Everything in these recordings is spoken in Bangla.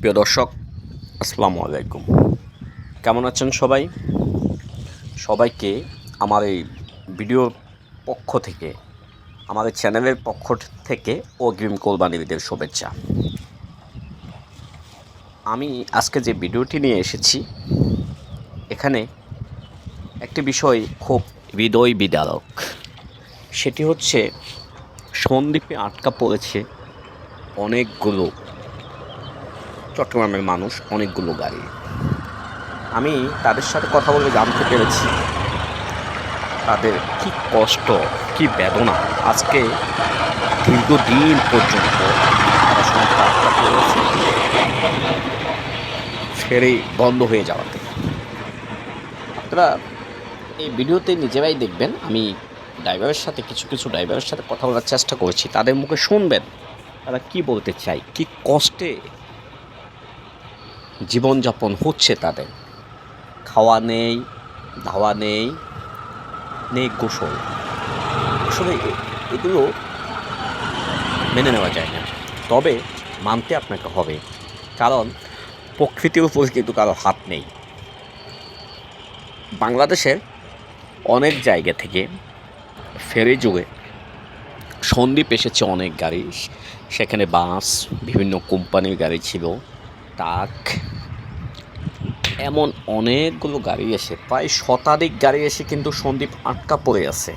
প্রিয় দর্শক, আসসালামু আলাইকুম। কেমন আছেন সবাই? সবাইকে আমার এই ভিডিওর পক্ষ থেকে, আমাদের চ্যানেলের পক্ষ থেকে অগ্রিম কোরবানি ঈদের শুভেচ্ছা। আমি আজকে যে ভিডিওটি নিয়ে এসেছি, এখানে একটি বিষয় খুব হৃদয় বিদারক। সেটি হচ্ছে সন্দ্বীপে আটকা পড়েছে অনেকগুলো চট্টগ্রামের মানুষ, অনেকগুলো গাড়ি। আমি তাদের সাথে কথা বলে জানতে পেরেছি তাদের কী কষ্ট, কী বেদনা। আজকে দীর্ঘদিন পর্যন্ত তারা সমস্ত আটকা পড়েছে ফেরি বন্ধ হয়ে যাওয়াতে। আপনারা এই ভিডিওতে নিজেরাই দেখবেন। আমি কিছু ড্রাইভারের সাথে কথা বলার চেষ্টা করেছি, তাদের মুখে শুনবেন তারা কি বলতে চায়, কি কষ্টে জীবনযাপন হচ্ছে তাদের। খাওয়া নেই, ধাওয়া নেই, গোসল। আসলে এগুলো মেনে নেওয়া যায় না, তবে মানতে আপনাকে হবে, কারণ প্রকৃতির উপর কিন্তু কারো হাত নেই। বাংলাদেশের অনেক জায়গা থেকে ফেরি যুগে সন্দ্বীপ এসেছে অনেক গাড়ি। সেখানে বাস, বিভিন্ন কোম্পানির গাড়ি ছিল, ট্রাক, এমন অনেকগুলো গাড়ি এসে, প্রায় শতাধিক গাড়ি এসে কিন্তু সন্দ্বীপ আটকা পড়ে আছে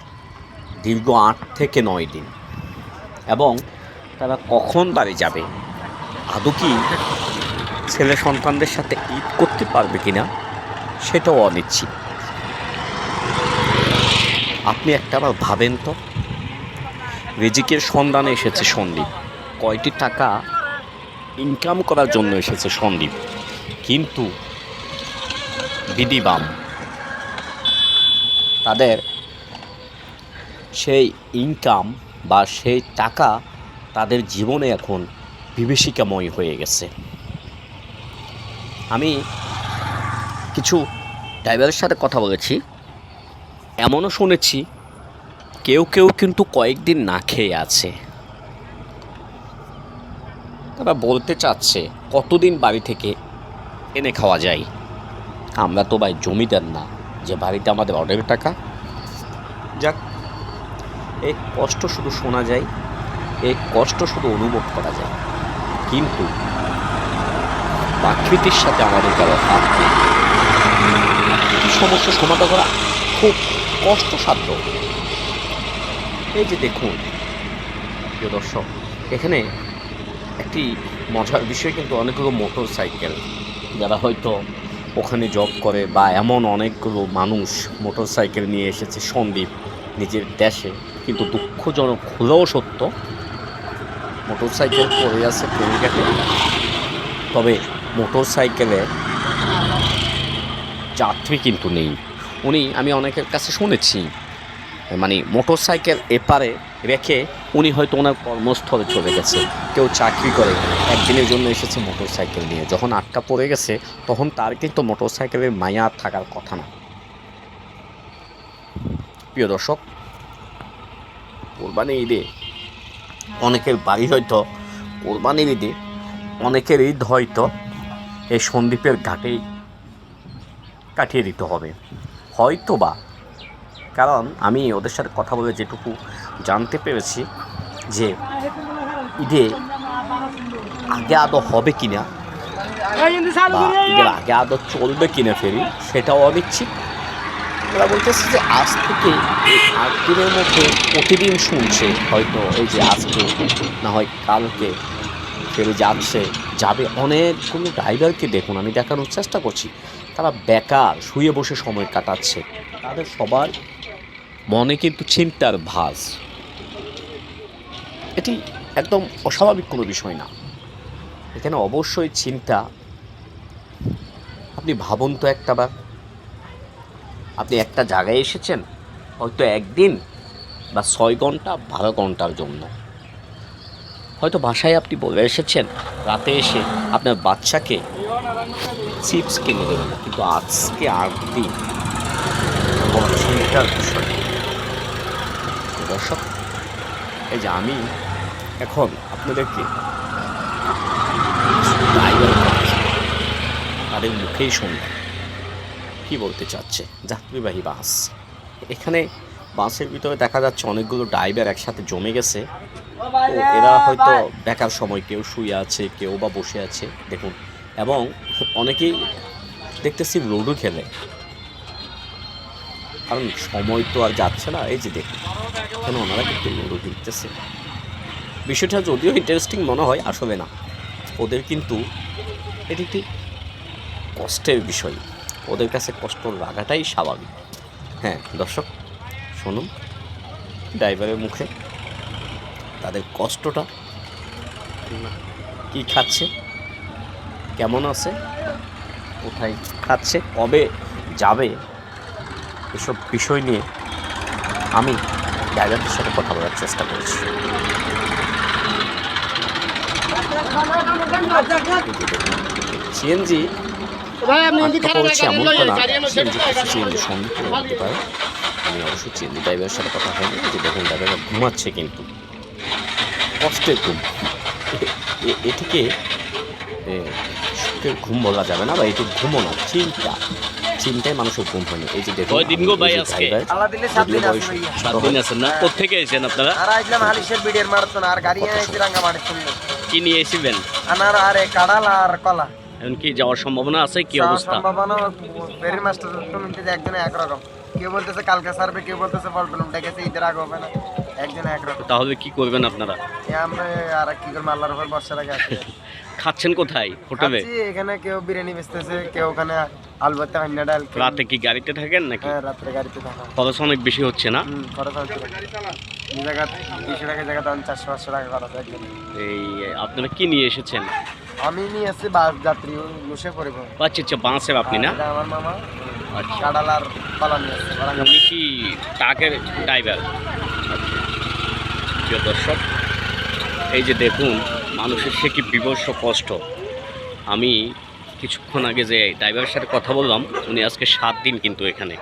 দীর্ঘ 8 থেকে 9 দিন। এবং তারা কখন বাড়ি যাবে, আদৌ কি ছেলে সন্তানদের সাথে ঈদ করতে পারবে কিনা, সেটাও অনিশ্চিত। আপনি একটাবার ভাবেন তো, রিজিকের সন্ধানে এসেছে সন্দ্বীপ, কয়টি টাকা ইনকাম করার জন্য এসেছে সন্দ্বীপ, কিন্তু বিধিবাম তাদের সেই ইনকাম বা সেই টাকা তাদের জীবনে এখন বিভীষিকাময় হয়ে গেছে। আমি কিছু ড্রাইভারের সাথে কথা বলেছি, এমনও শুনেছি কেউ কিন্তু কয়েকদিন না খেয়ে আছে। তারা বলতে চাচ্ছে কতদিন বাড়ি থেকে এনে খাওয়া যায়। আমরা তো ভাই জমিদার না যে বাড়িতে আমাদের অর্ডারের টাকা। যাক, এই কষ্ট শুধু শোনা যায়, এই কষ্ট শুধু অনুভব করা যায়, কিন্তু প্রাকৃতির সাথে আমাদের কারো হাত নেই। সমস্যার সমাধান করা খুব কষ্টসাধ্য। এই যে দেখুন প্রিয় দর্শক, এখানে একটি মজার বিষয়, কিন্তু অনেকগুলো মোটর সাইকেল, যারা হয়তো ওখানে জব করে, বা এমন অনেকগুলো মানুষ মোটর সাইকেল নিয়ে এসেছে সন্দ্বীপ নিজের দেশে, কিন্তু দুঃখজনক হলেও সত্য, মোটর সাইকেল পড়ে আছে ফেরিঘাটে, তবে মোটর সাইকেলে যাত্রী কিন্তু নেই। আমি অনেকের কাছে শুনেছি, মানে মোটর সাইকেল এপারে রেখে উনি হয়তো ওনার কর্মস্থলে চলে গেছে। কেউ চাকরি করে, একদিনের জন্য এসেছে মোটর সাইকেল নিয়ে, যখন আটকা পড়ে গেছে তখন তার কিন্তু মোটর সাইকেলের মায়া থাকার কথা না। প্রিয় দর্শক, কোরবানি ঈদে অনেকের বাড়ি হয়তো, কোরবানির ঈদে অনেকের ঈদ হয়তো এই সন্দ্বীপের ঘাটেই কাটিয়ে দিতে হবে হয়তো বা। কারণ আমি ওদের সাথে কথা বলে যেটুকু জানতে পেরেছি, যে ঈদে আগে আদৌ হবে কিনা, বা ঈদের আগে আদৌ চলবে কিনা ফেরি, সেটাও অনিশ্চিত। ওরা বলতেছে যে আজ থেকে এই 8 দিনের মধ্যে প্রতিদিন শুনছে, হয়তো এই যে আজকে না হয় কালকে ফেরি যাবে। অনেকগুলো ড্রাইভারকে দেখুন, আমি দেখানোর চেষ্টা করছি, তারা বেকার শুয়ে বসে সময় কাটাচ্ছে। তাদের সবার মনে কিন্তু চিন্তার ভাঁজ। এটি একদম অস্বাভাবিক কোনো বিষয় না, এখানে অবশ্যই চিন্তা। আপনি ভাবুন তো একটাবার, আপনি একটা জায়গায় এসেছেন হয়তো একদিন বা 6 ঘন্টা 12 ঘন্টার জন্য, হয়তো বাসায় আপনি বলে এসেছেন রাতে এসে আপনার বাচ্চাকে চিপস কিনে দেবেন, কিন্তু আজকে 8 দিন, বড় চিন্তার বিষয়। দর্শক, এই যে আমি এখন আপনাদেরকে ড্রাইভারের তাদের মুখেই শুনলাম কী বলতে চাচ্ছে যাত্রীবাহী বাস। এখানে বাসের ভিতরে দেখা যাচ্ছে অনেকগুলো ড্রাইভার একসাথে জমে গেছে। তো এরা হয়তো দেখার সময় কেউ শুয়ে আছে, কেউ বা বসে আছে দেখুন, এবং অনেকেই দেখতেছি লুডো খেলে, কারণ সময় তো আর যাচ্ছে না। এই যে দেখুন এখানে ওনারা কিন্তু লুডো খেলতেছে। বিষয়টা যদিও ইন্টারেস্টিং মনে হয়, আসলে না, ওদের কিন্তু এটি একটি কষ্টের বিষয়, ওদের কাছে কষ্ট লাগাটাই স্বাভাবিক। হ্যাঁ দর্শক শুনুন ড্রাইভারের মুখে তাদের কষ্টটা, কি খাচ্ছে, কেমন আছে, কোথায় খাচ্ছে, কবে যাবে, এসব বিষয় নিয়ে আমি ড্রাইভারদের সাথে কথা বলার চেষ্টা করছি। সিএনজি করছে এমন তো না, সিএনজি সন্দেহ করতে পারে। আমি অবশ্যই সিএনজি ড্রাইভারের সাথে কথা হয়নি। যে দেখুন ড্রাইভার ঘুমাচ্ছে, কিন্তু কষ্টের ঘুম, এটিকে সুখের ঘুম বলা যাবে না, বা এটি ঘুমও না, চিন্তায় মানুষের ঘুম হয়নি। এই যে দেখুন কোথেকে এসেছেন আপনারা? কি নিয়ে এসেছিলেন? আনার আর কাঁড়াল আর কলা। এখন কি যাওয়ার সম্ভাবনা আছে? কি অবস্থা? সম্ভাবনা ফেরির মাস্টার একজনে একরকম, কেউ বলতেছে কালকে সারবে, কেউ বলতেছে পল্টন ডেকেছে ঈদের আগে হবে না, একজনে একরকম। তাহলে কি করবেন আপনারা? আমরা আর কি করবো, আল্লাহর উপর ভরসা রাখে আছি। খাচ্ছেন কোথায়? হোটেলে? এখানে কেউ বিরিয়ানি বেচতেছে, কেউ ওখানে আলু ভর্তা, হান্ডা ডাল। রাতে কি গাড়িতে থাকেন নাকি? হ্যাঁ রাত্রে গাড়িতে থাকা। খরচ অনেক বেশি হচ্ছে না? খরচ হচ্ছে এই জায়গা 200 টাকা জায়গা তখন 400-500 টাকা খরচ একজন। এই আপনারা কি নিয়ে এসেছেন? আমি নিয়ে আসছি বাস যাত্রী, বসে পড়ব। আচ্ছা বাসের আপনি না? আমার মামা আচ্ছা, কাঁড়াল আর কলা নিয়ে আসছে। উনি কি ট্রাকের ড্রাইভার? প্রিয় দর্শক এই যে দেখুন মানুষের সে কি বিভৎস কষ্ট। আমি কিছুক্ষণ আগে যে ড্রাইভারের সাথে কথা বললাম, উনি আজকে 7 দিন কিন্তু এখানে